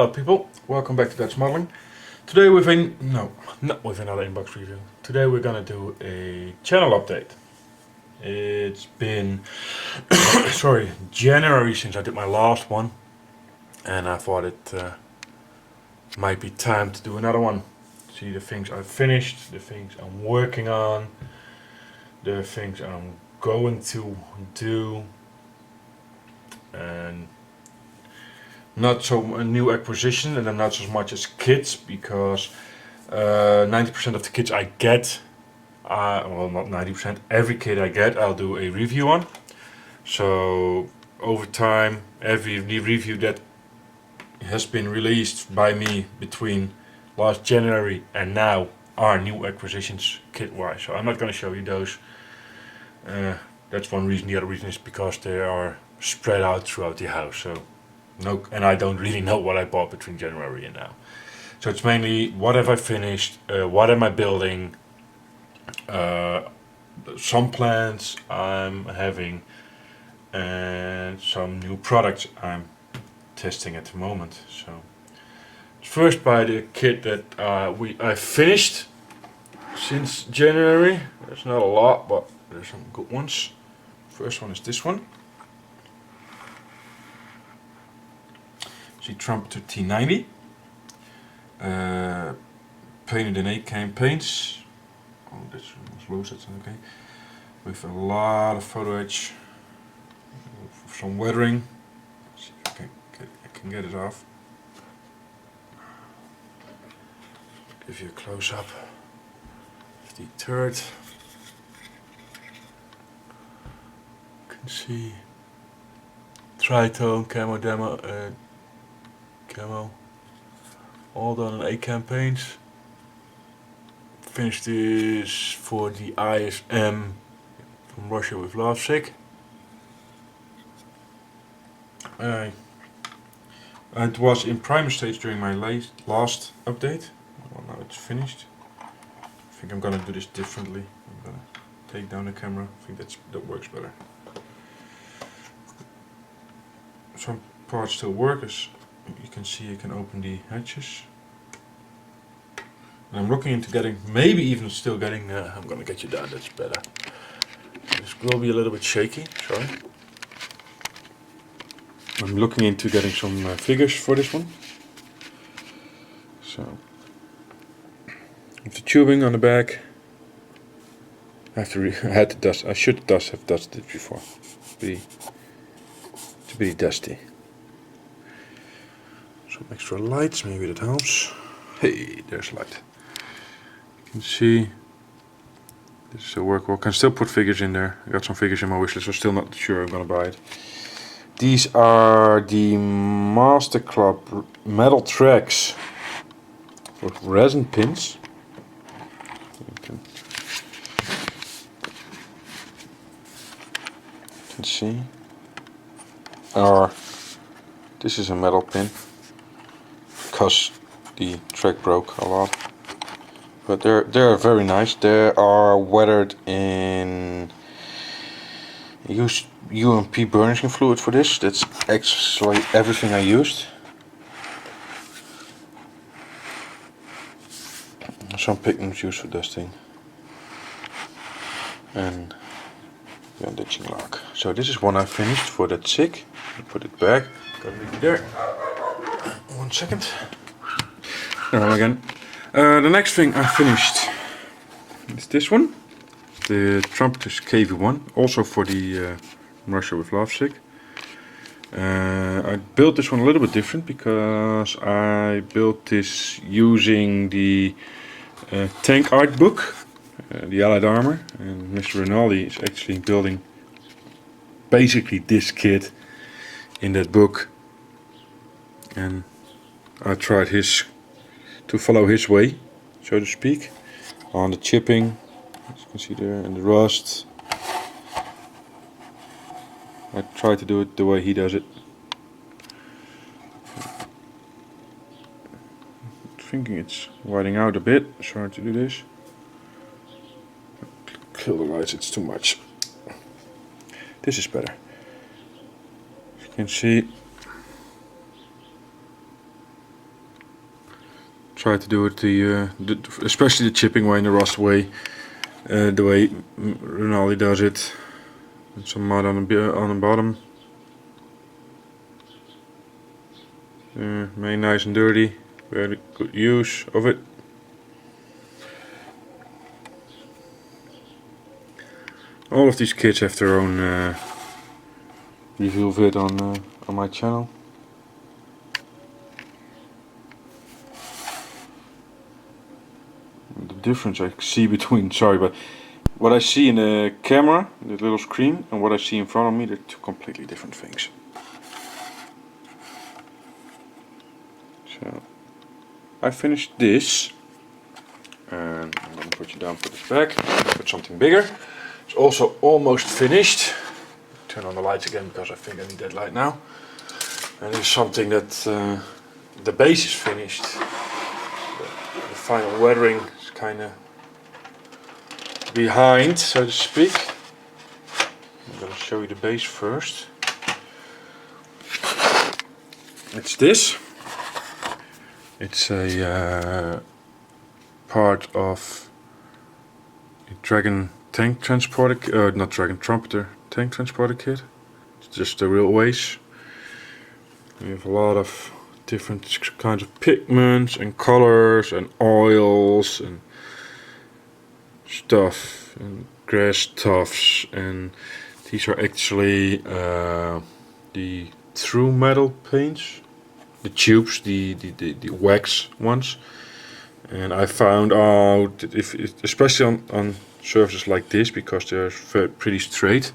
Hello people, welcome back to Dutch Modeling. Today with not with another inbox review. Today we're gonna do a channel update. It's been January since I did my last one, and I thought it might be time to do another one. See the things I've finished, the things I'm working on, the things I'm going to do, and not so a new acquisition, and I'm not so much as kits, because 90% of the kits I get, well, not 90%, every kit I get I'll do a review on. So over time, every review that has been released by me between last January and now are new acquisitions kit wise. So I'm not going to show you those. That's one reason. The other reason is because they are spread out throughout the house. So no, and I don't really know what I bought between January and now. So it's mainly what have I finished, what am I building, some plans I'm having, and some new products I'm testing at the moment. So first by the kit that I finished since January. There's not a lot, but there's some good ones. First one is this one. See, Trumpeter T90, painted in ACAM paints. Oh, that's low, that's okay. With a lot of photo edge, some weathering. Let's see if I can get it off. Give you a close up of the turret. You can see tritone, camo, all done in ACAM paints. Finished this for the ISM from Russia with Lovesick. It was in primer stage during my last update. Well, now it's finished. I think I'm gonna do this differently. I'm gonna take down the camera. I think that works better. Some parts still work, as you can see. You can open the hatches. And I'm looking into getting, maybe even still getting, I'm gonna get you down, that's better. This will be a little bit shaky, sorry. I'm looking into getting some figures for this one. So, with the tubing on the back, I had to dust. I should have dusted it before. It's pretty dusty. Some extra lights, maybe that helps. Hey, there's light. You can see this is a work. I can still put figures in there. I got some figures in my wishlist, so still not sure I'm gonna buy it. These are the Master Club metal tracks with resin pins. You can see. This is a metal pin because the track broke a lot. But they're very nice. They are weathered in used UMP burnishing fluid for this. That's actually everything I used. Some pigments used for dusting. And bandaging lock. So this is one I finished for that SIG. Put it back. Gotta leave it there. 1 second. There I am again. The next thing I finished is this one, the Trumpeter's KV1, also for the Russia with Lovesick. I built this one a little bit different because I built this using the tank art book, the Allied Armor, and Mr. Rinaldi is actually building basically this kit in that book, and I tried to follow his way, so to speak, on the chipping, as you can see there, and the rust. I try to do it the way he does it. Thinking it's whiting out a bit, sorry to do this. Kill the lights, it's too much. This is better. As you can see, try to do it especially the chipping way and the rust way, the way Rinaldi does it. And some mud on the bottom. Made nice and dirty. Very good use of it. All of these kits have their own review vid on my channel. The difference I see between, but what I see in the camera, the little screen, and what I see in front of me, they're two completely different things. So I finished this, and I'm going to put you down for this back. Put something bigger. It's also almost finished. Turn on the lights again because I think I need that light now. And it's something that the base is finished. The final weathering is kind of behind, so to speak. I'm going to show you the base first. It's this. It's a part of a Dragon tank transporter, not Dragon Trumpeter tank transporter kit. It's just the railways. We have a lot of different kinds of pigments and colors and oils and stuff and grass tufts, and these are actually the through metal paints, the tubes, the wax ones. And I found out that especially on surfaces like this, because they're pretty straight,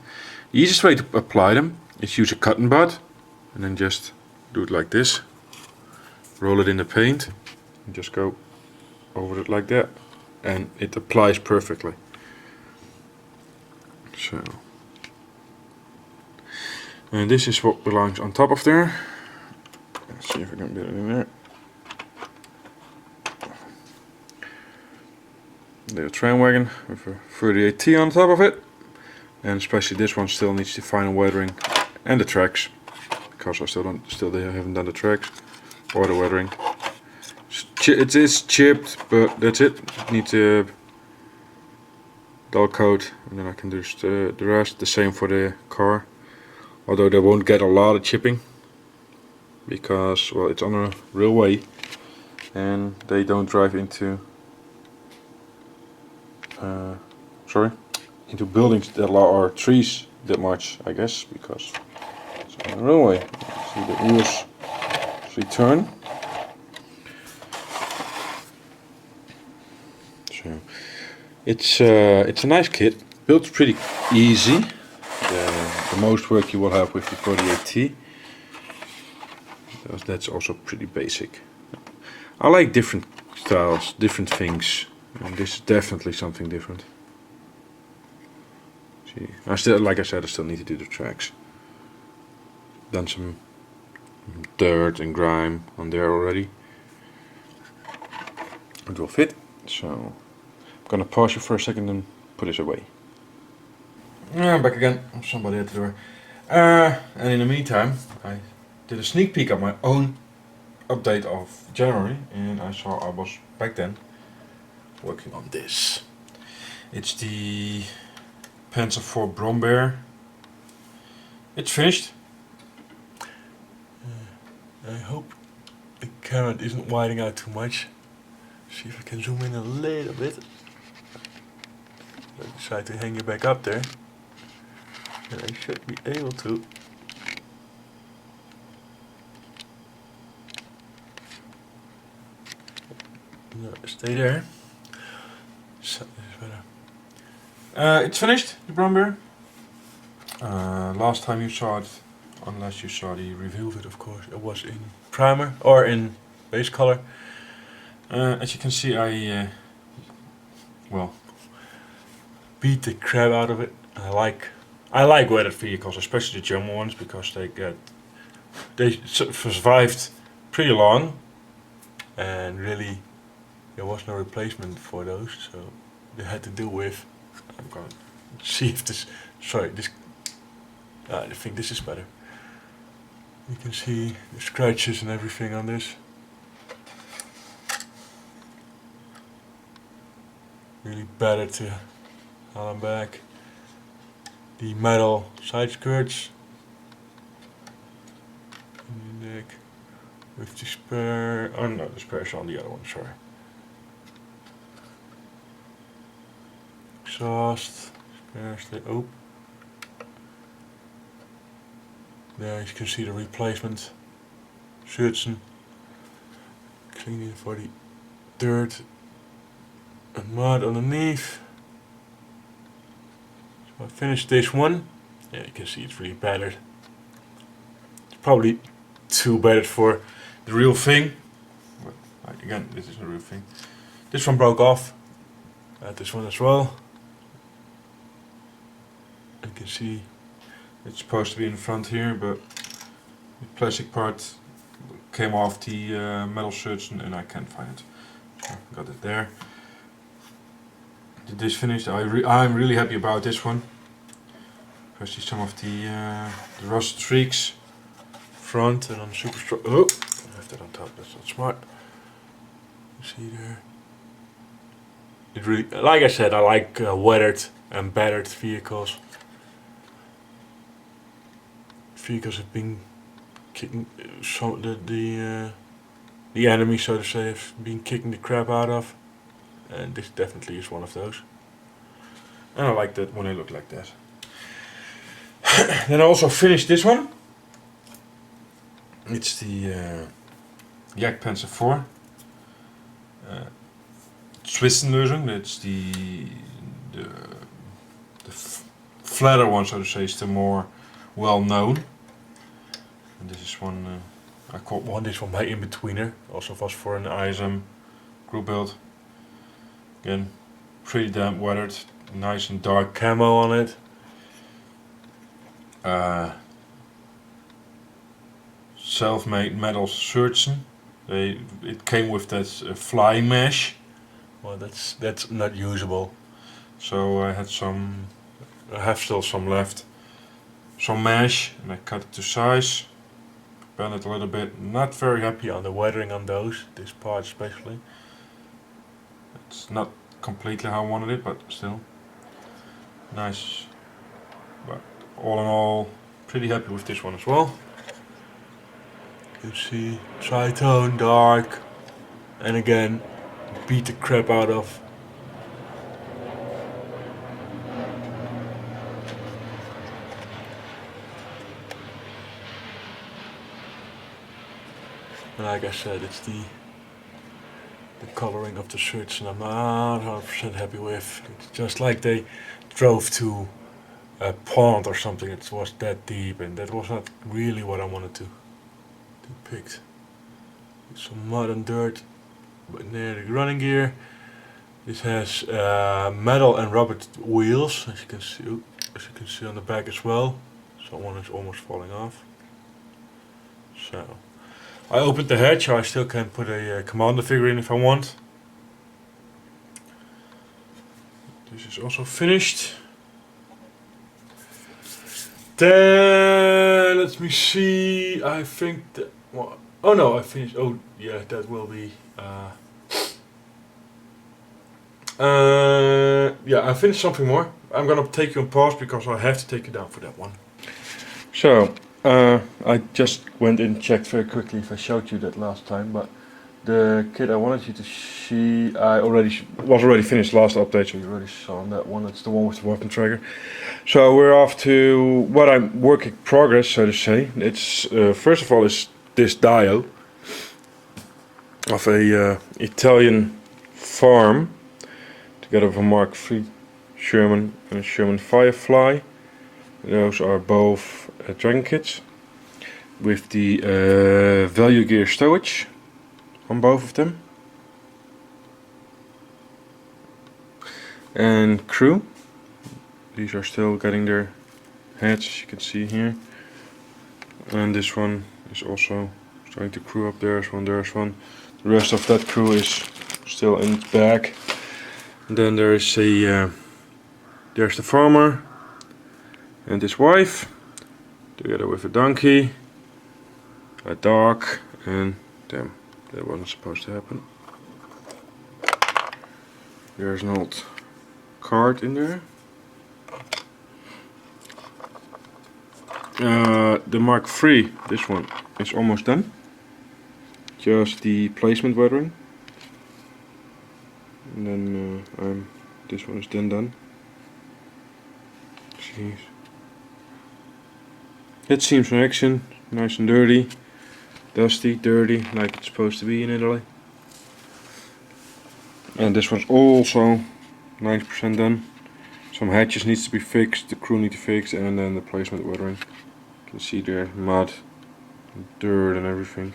the easiest way to apply them is use a cotton bud and then just do it like this, roll it in the paint and just go over it like that, and it applies perfectly. So, and this is what belongs on top of there. Let's see if I can get it in there. The tram wagon with a 38T on top of it, and especially this one still needs the final weathering and the tracks, because I they haven't done the tracks or the weathering. It is chipped, but that's it. Need to dull coat, and then I can do the rest. The same for the car, although they won't get a lot of chipping because, well, it's on a railway and they don't drive into into buildings that are trees that much, I guess, because it's on a railway. See the wheels return. So it's a nice kit, built pretty easy. The most work you will have with the 48T. That's also pretty basic. I like different styles, different things, and this is definitely something different. See, like I said, I still need to do the tracks. Done some dirt and grime on there already. It will fit. So I'm gonna pause you for a second and put this away. I'm back again. Somebody at the door. And in the meantime, I did a sneak peek at my own update of January, and I saw I was back then working on this. It's the Panzer IV Brombeer. It's finished. I hope the camera isn't widening out too much. See if I can zoom in a little bit. I decide to hang it back up there, and I should be able to. No, stay there. So, it's finished, the Brombeer. Last time you saw it, unless you saw the review of it, of course, it was in primer or in base color. As you can see, I well, beat the crap out of it. I like weathered vehicles, especially the German ones, because they survived pretty long, and really there was no replacement for those, so they had to deal with. I'm going to see if this. Sorry, this. I think this is better. You can see the scratches and everything on this. really battered to hell and back. The metal side skirts in the neck with the spare. Oh no, the spare's on the other one. Sorry. Exhaust spares. Oh, there you can see the replacement Schutzen. Cleaning for the dirt and mud underneath. So I finished this one. Yeah, you can see it's really battered. It's probably too battered for the real thing. But again, this is the real thing. This one broke off. This one as well. You can see it's supposed to be in front here, but the plastic part came off the metal Schutzen and I can't find it. So got it there. Did this finished. I'm really happy about this one. I see some of the rust streaks front and on super strong. Oh, I have that on top. That's not smart. You see there. It really, like I said, I like weathered and battered vehicles. Vehicles have been kicking some the enemy, so to say, have been kicking the crap out of, and this definitely is one of those. And I like that when they look like that. Then I also finished this one. It's the Jagdpanzer 4 Zwischenlösung. That's the flatter one, so to say, is the more well known. And this is one I called one. This one my in-betweener. Also was for an ISM group build. Again, pretty damn weathered. Nice and dark camo on it. Self-made metal Schutzen. It came with that flying mesh. Well, that's not usable. So I had some. I have still some left. Some mesh, and I cut it to size. Bend it a little bit. Not very happy on the weathering on those. This part especially. It's not completely how I wanted it, but still nice. But all in all, pretty happy with this one as well. You can see tritone, dark, and again beat the crap out of. And like I said, it's the coloring of the shirts, and I'm not 100% happy with. It's just like they drove to a pond or something. It was that deep, and that was not really what I wanted to depict. Some mud and dirt, but near the running gear. This has metal and rubber wheels, as you can see on the back as well. So one is almost falling off. So I opened the hatch, so I still can put a commander figure in if I want. This is also finished. Then let me see. I think that. Well, oh no, I finished. Oh yeah, that will be. Yeah, I finished something more. I'm gonna take you on pause because I have to take you down for that one. So. I just went and checked very quickly if I showed you that last time, but the kit I wanted you to see, I was already finished last update, so you already saw on that one. That's the one with the weapon tracker. So we're off to what I'm work in progress, so to say. It's first of all is this Dio of a Italian farm, together with a Mark III Sherman and a Sherman Firefly. Those are both Dragon kits with the value gear stowage on both of them. And crew. These are still getting their heads, as you can see here. And this one is also starting to crew up. There's one, there's one. The rest of that crew is still in its bag. And then there is a there's the farmer and his wife, together with a donkey, a dog, and damn, that wasn't supposed to happen. There's an old card in there. The Mark III, this one, is almost done. Just the placement weathering. And then this one is then done. Jeez. It seems from action, nice and dirty. Dusty, dirty, like it's supposed to be in Italy. And this one's also 90% done. Some hatches needs to be fixed, the crew need to fix, and then the placement weathering. You can see there mud, dirt and everything.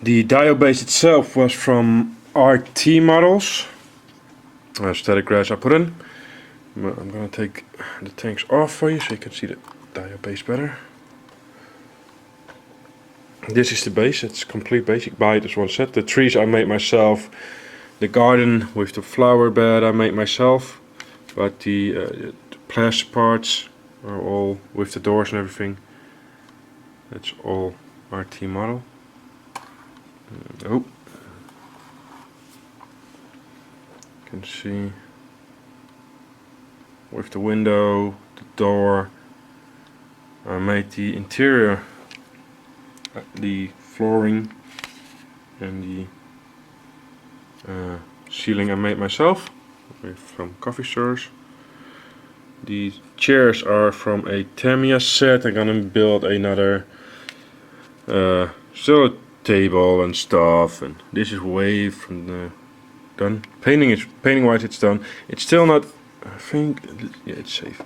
The dial base itself was from RT Models. Static grass I put in. I'm gonna take the tanks off for you so you can see the dial base better. This is the base, it's complete base. You buy it as one set. The trees I made myself. The garden with the flower bed I made myself. But the plastic parts are all with the doors and everything. That's all RT model. Oh, you can see with the window, the door. I made the interior, the flooring and the ceiling I made myself from coffee stores. The chairs are from a Tamiya set. I'm gonna build another still a table and stuff, and this is way from the done. Painting wise it's done. It's still not, I think, yeah, it's safe.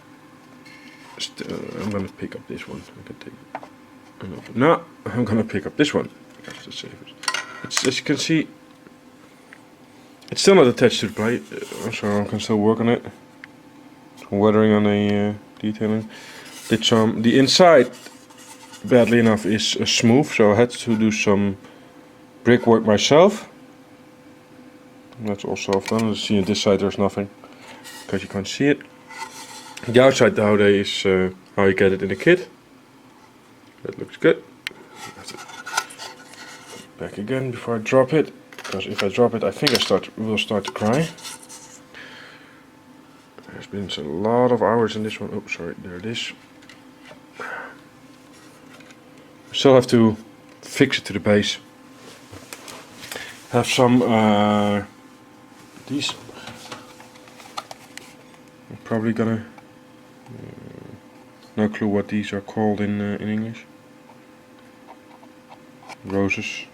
I'm gonna pick up this one. I can take it. No, I'm gonna pick up this one. That's the safest. It's, as you can see, it's still not attached to the plate, so I can still work on it. Some weathering on the detailing. Did some. The inside, badly enough, is smooth, so I had to do some brickwork myself. That's also done. As you see on this side, there's nothing because you can't see it. The outside nowadays is how you get it in the kit. That looks good. That's it. Back again before I drop it, because if I drop it, I think I will start to cry. There's been a lot of hours in this one. Oh, sorry, there it is. Still have to fix it to the base. Have some these. I'm probably gonna. No clue what these are called in English. Roses.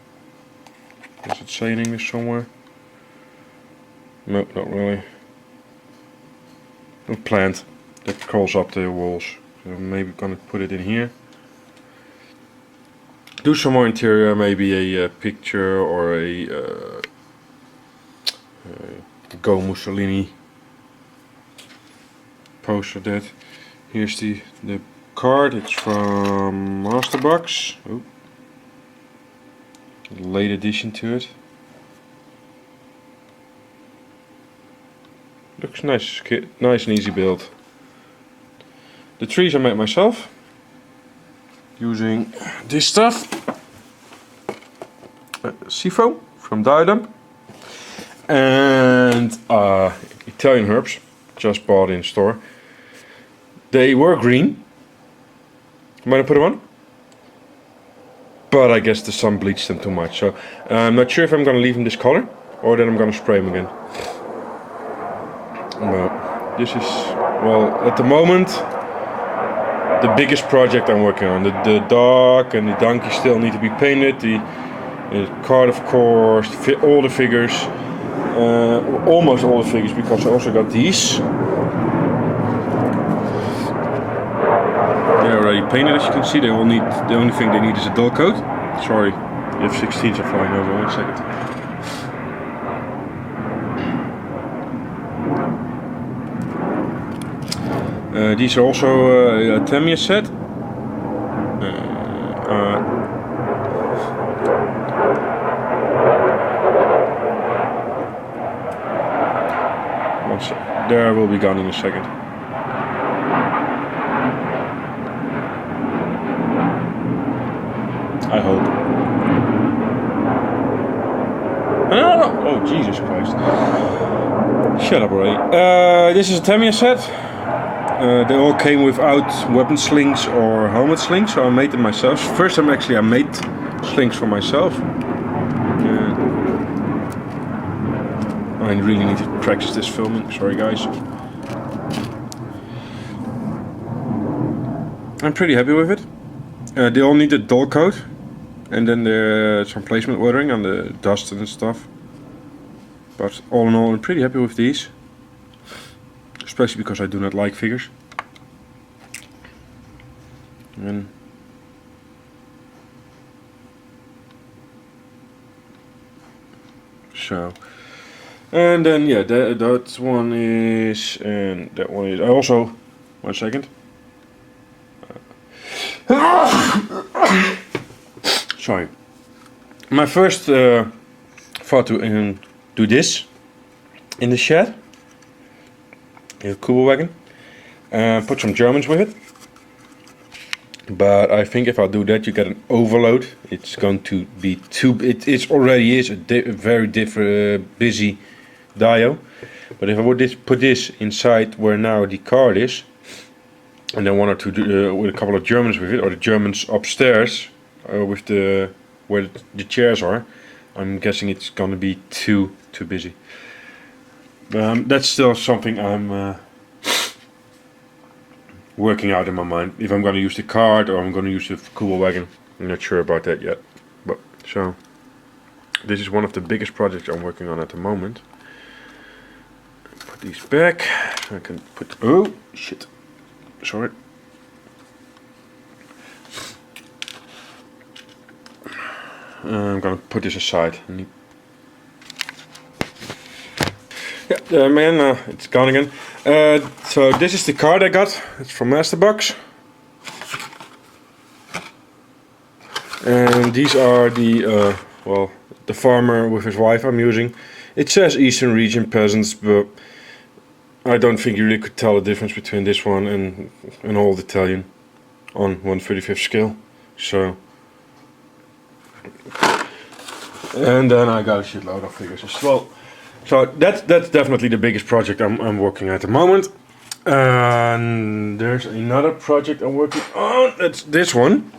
Does it say in English somewhere? No, not really. A plant that crawls up the walls. So maybe gonna put it in here. Do some more interior, maybe a picture or a Go Mussolini poster. That. Here's the card. It's from Masterbox. Oh. Late addition to it. Looks nice, nice and easy build. The trees I made myself using this stuff. Seafoam from Diadem and Italian herbs, just bought in store. They were green. I'm gonna put them on, but I guess the sun bleached them too much, so I'm not sure if I'm gonna leave them this color or then I'm gonna spray them again. But this is, well, at the moment, the biggest project I'm working on. The dog and the donkey still need to be painted. The card, of course, all the figures, almost all the figures, because I also got these. They're already painted, as you can see. They all need, the only thing they need is a dull coat. Sorry, the F-16s are flying over. 1 second. These are also a Tamiya set. There will be gone in a second. I hope. Oh, Jesus Christ. Shut up already. This is a Tamiya set. They all came without weapon slings or helmet slings, so I made them myself. First time actually I made slings for myself. I really need to practice this filming, sorry guys. I'm pretty happy with it. They all need a dull coat, and then there's some placement weathering on the dust and stuff. But all in all, I'm pretty happy with these. Especially because I do not like figures. And so, and then yeah, that one is, and that one is. I also, 1 second. Sorry. My first thought to do this in the shed. A Kubo wagon. Put some Germans with it. But I think if I do that, you get an overload. It's going to be too. It already is a very busy dio. But if I would put this inside where now the card is, and then one or two with a couple of Germans with it, or the Germans upstairs with where the chairs are, I'm guessing it's gonna be too busy. That's still something I'm working out in my mind. If I'm gonna use the card or I'm gonna use the Kubo wagon, I'm not sure about that yet. But so this is one of the biggest projects I'm working on at the moment. Put these back. So I can put. Oh shit! Sorry. I'm gonna put this aside. Yeah, man, it's gone again. So this is the card I got. It's from Masterbox. And these are the, well, the farmer with his wife I'm using. It says Eastern Region Peasants, but I don't think you really could tell the difference between this one and an old Italian on 1/35 scale. So, and then I got a shitload of figures as well. So that's definitely the biggest project I'm working at the moment. And there's another project I'm working on. That's this one.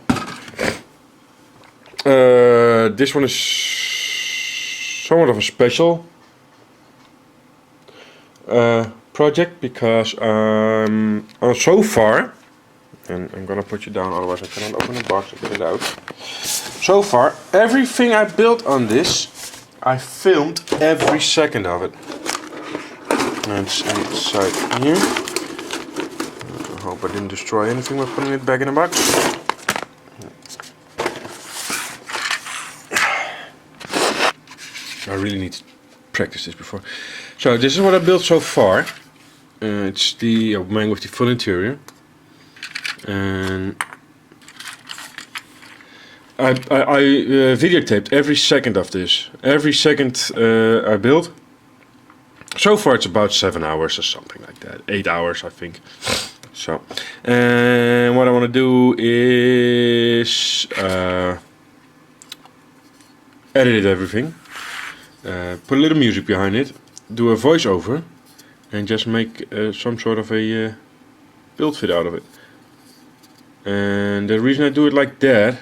This one is somewhat of a special project because so far, and I'm gonna put you down, otherwise I cannot open the box and get it out. So far, everything I built on this, I filmed every second of it. And it's inside here. I hope I didn't destroy anything by putting it back in the box. I really need to practice this before. So this is what I built so far. It's the man with the full interior. And I videotaped every second of this. Every second I built. So far it's about 7 hours or something like that. 8 hours I think. So, and what I want to do is edit everything. Put a little music behind it. Do a voiceover. And just make some sort of a build fit out of it. And the reason I do it like that,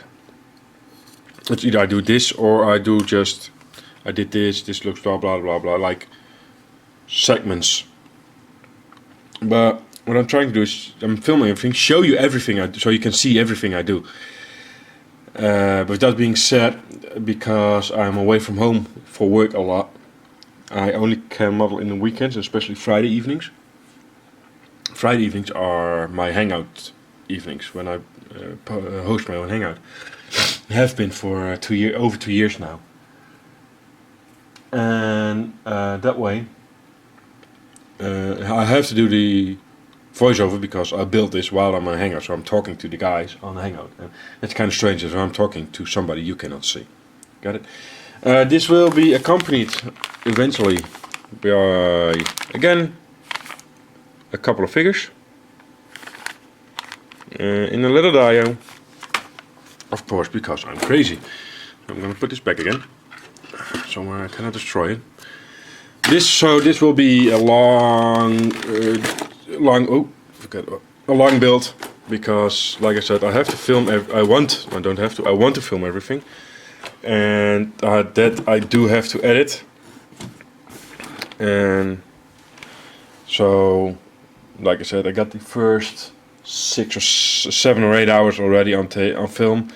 it's either I do this or I do just, I did this looks blah blah blah blah, like segments. But what I'm trying to do is, I'm filming everything, show you everything I do, so you can see everything I do. But with that being said, because I'm away from home for work a lot, I only can model in the weekends, especially Friday evenings. Friday evenings are my hangout evenings when I host my own hangout. I have been for over 2 years now. And that way I have to do the voiceover because I built this while I'm on hangout, so I'm talking to the guys on the hangout. And it's kind of strange if I'm talking to somebody you cannot see. Got it? This will be accompanied eventually by, again, a couple of figures in a little dio, of course, because I'm crazy. I'm gonna put this back again somewhere I cannot destroy it. this will be a long build, because like I said, I have to film. I want to film everything, and that I do have to edit, and so like I said, I got the first 6 or 7 or 8 hours already on film.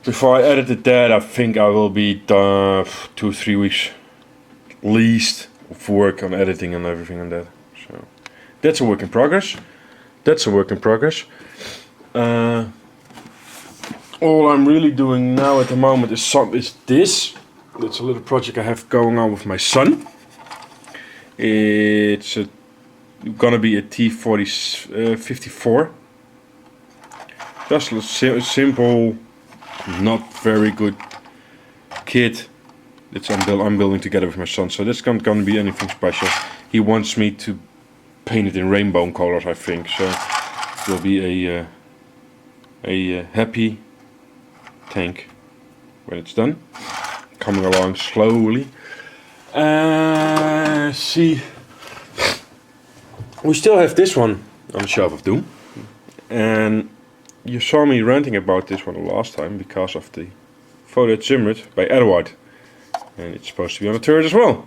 Before I edited that, I think I will be done 2 or 3 weeks at least of work on editing and everything on that. So that's a work in progress. All I'm really doing now at the moment is this. It's a little project I have going on with my son. It's gonna be a T54. Just a simple, not very good kit. I'm building together with my son, so this can't gonna be anything special. He wants me to paint it in rainbow colors, I think. So it will be a happy tank when it's done. Coming along slowly. See, we still have this one on the Shelf of Doom, and you saw me ranting about this one the last time because of the photo at Zimmered by Edward, and it's supposed to be on a turret as well,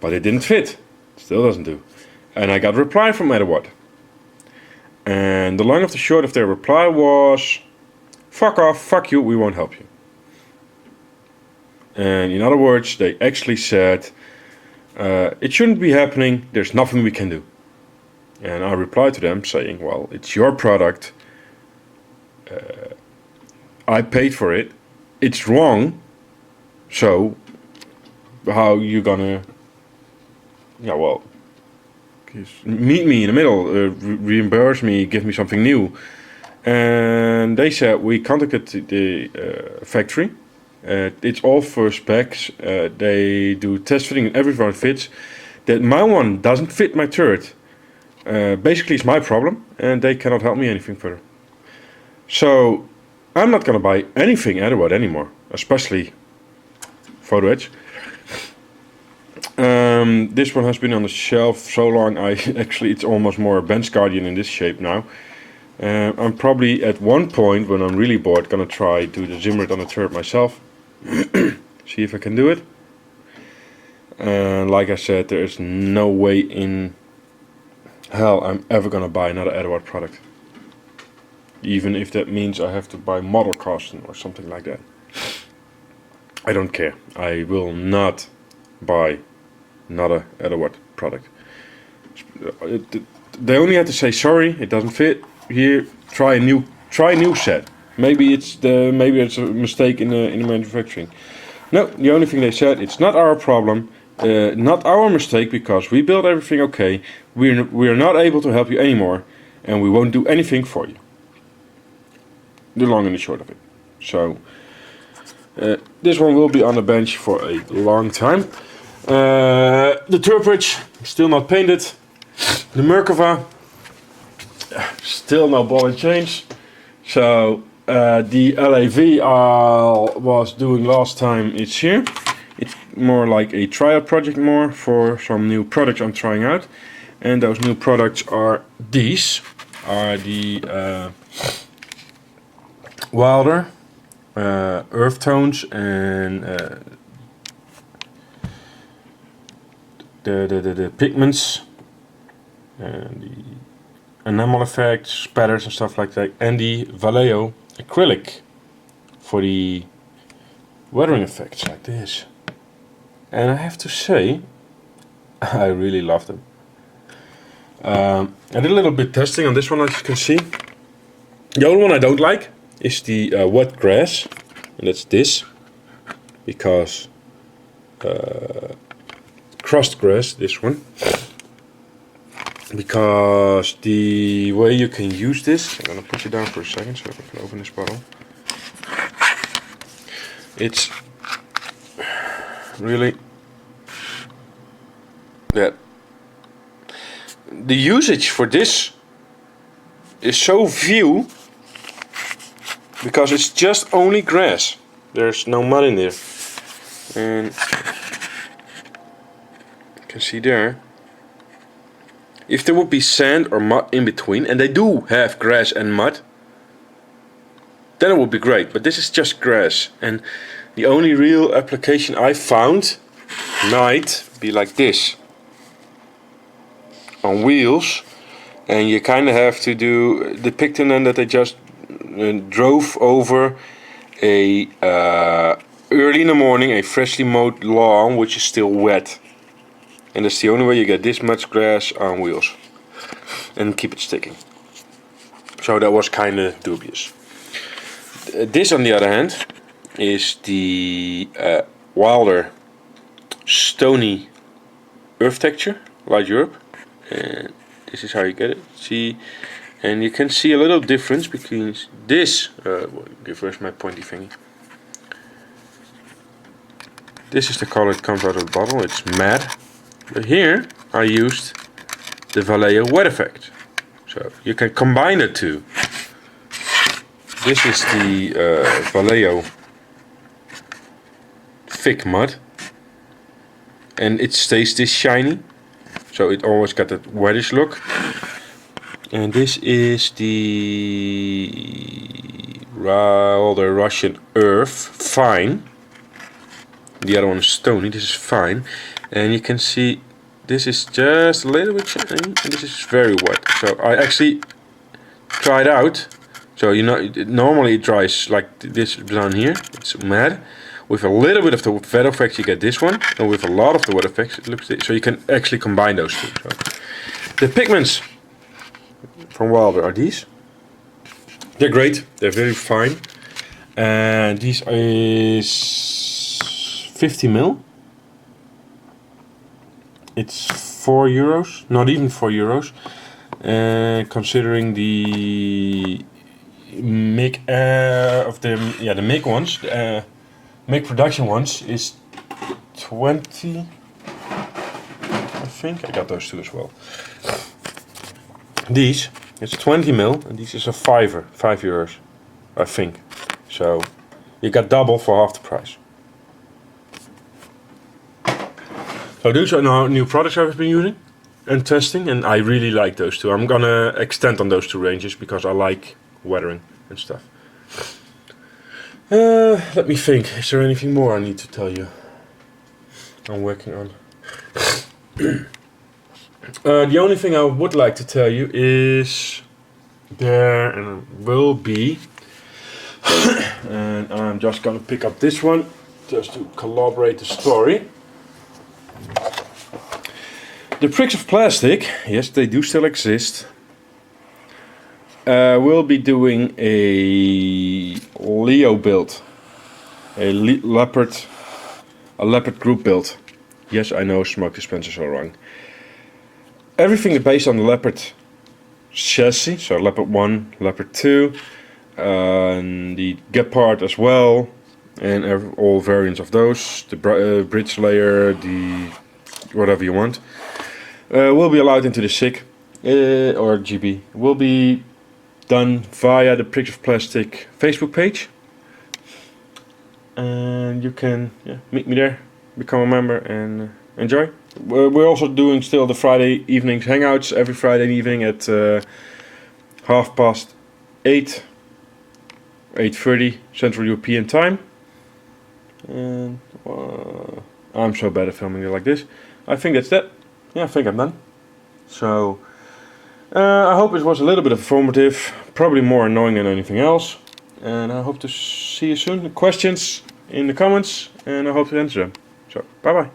but it didn't fit. Still doesn't do. And I got a reply from Edward, and the long of the short of their reply was, "Fuck off, fuck you, we won't help you." And in other words, they actually said, it shouldn't be happening, there's nothing we can do. And I replied to them saying, well, it's your product, I paid for it, it's wrong, so how you gonna, meet me in the middle, reimburse me, give me something new. And they said, we contacted the factory. It's all for specs. They do test fitting and everyone fits. That my one doesn't fit my turret. Basically, it's my problem, and they cannot help me anything further. So I'm not gonna buy anything Edward anymore, especially Photo Edge. This one has been on the shelf so long. It's almost more a bench guardian in this shape now. I'm probably at one point when I'm really bored gonna try do the Zimmered on the turret myself. See if I can do it. And like I said, there is no way in hell I'm ever gonna buy another Edward product. Even if that means I have to buy model casting or something like that. I don't care. I will not buy another Edward product. They only have to say sorry, it doesn't fit. Here, try a new set. Maybe it's a mistake in the manufacturing. No, the only thing they said, it's not our problem, not our mistake, because we built everything okay. We are not able to help you anymore, and we won't do anything for you. The long and the short of it. So this one will be on the bench for a long time. The turret bridge still not painted. The Merkava still no ball and chains. So the LAV I was doing last time, it's here. It's more like a trial project for some new products I'm trying out. And those new products are these. Are the Wilder earth tones and the pigments and the enamel effects, spatters and stuff like that, and the Vallejo acrylic for the weathering effects like this. And I have to say, I really love them. I did a little bit testing on this one, as you can see. The only one I don't like is the wet grass, and that's this, because crust grass, this one, because the way you can use this, I'm gonna put you down for a second so I can open this bottle. It's really that the usage for this is so few, because it's just only grass. There's no mud in there. And can see there. If there would be sand or mud in between, and they do have grass and mud, then it would be great. But this is just grass, and the only real application I found might be like this, on wheels, and you kind of have to do depicting then that they just drove over a early in the morning a freshly mowed lawn which is still wet. And that's the only way you get this much grass on wheels and keep it sticking. So that was kind of dubious. This, on the other hand, is the Wilder Stony Earth Texture, Light Europe. And this is how you get it. See, and you can see a little difference between this. Give first my pointy finger. This is the color it comes out of the bottle. It's matte. But here I used the Vallejo wet effect, so you can combine the two. This is the Vallejo thick mud, and it stays this shiny, so it always got that wettish look. And this is the Wilder Russian Earth Fine. The other one is Stony. This is Fine. And you can see this is just a little bit shiny, and this is very wet. So I actually tried out. So you know, normally it dries like this down here. It's matte. With a little bit of the wet effects, you get this one, and with a lot of the wet effects, it looks. So you can actually combine those two. So the pigments from Wilder are these. They're great. They're very fine, and these is 50 ml. It's €4, not even €4. Considering the make of the the make ones, make production ones is 20. I think I got those two as well. These it's 20 ml, and this is a €5, I think. So you got double for half the price. So these are now new products I've been using and testing, and I really like those two. I'm gonna extend on those two ranges because I like weathering and stuff. Let me think. Is there anything more I need to tell you? I'm working on. The only thing I would like to tell you is there will be, and I'm just gonna pick up this one just to corroborate the story. The Pricks of Plastic, yes, they do still exist. We'll be doing a Leo build, a leopard group build. Yes, I know, smoke dispensers are wrong. Everything is based on the Leopard chassis, so Leopard 1, Leopard 2, and the Gepard as well, and all variants of those, the bridge layer, the whatever you want, will be allowed into the SIG or GB. Will be done via the Pricks of Plastic Facebook page, and you can meet me there, become a member, and enjoy. We're also doing still the Friday evenings hangouts every Friday evening at 8:30 Central European time. And I'm so bad at filming it like this. I think that's that. Yeah, I think I'm done. So I hope it was a little bit informative, probably more annoying than anything else. And I hope to see you soon. Questions in the comments, and I hope to answer them. So bye bye.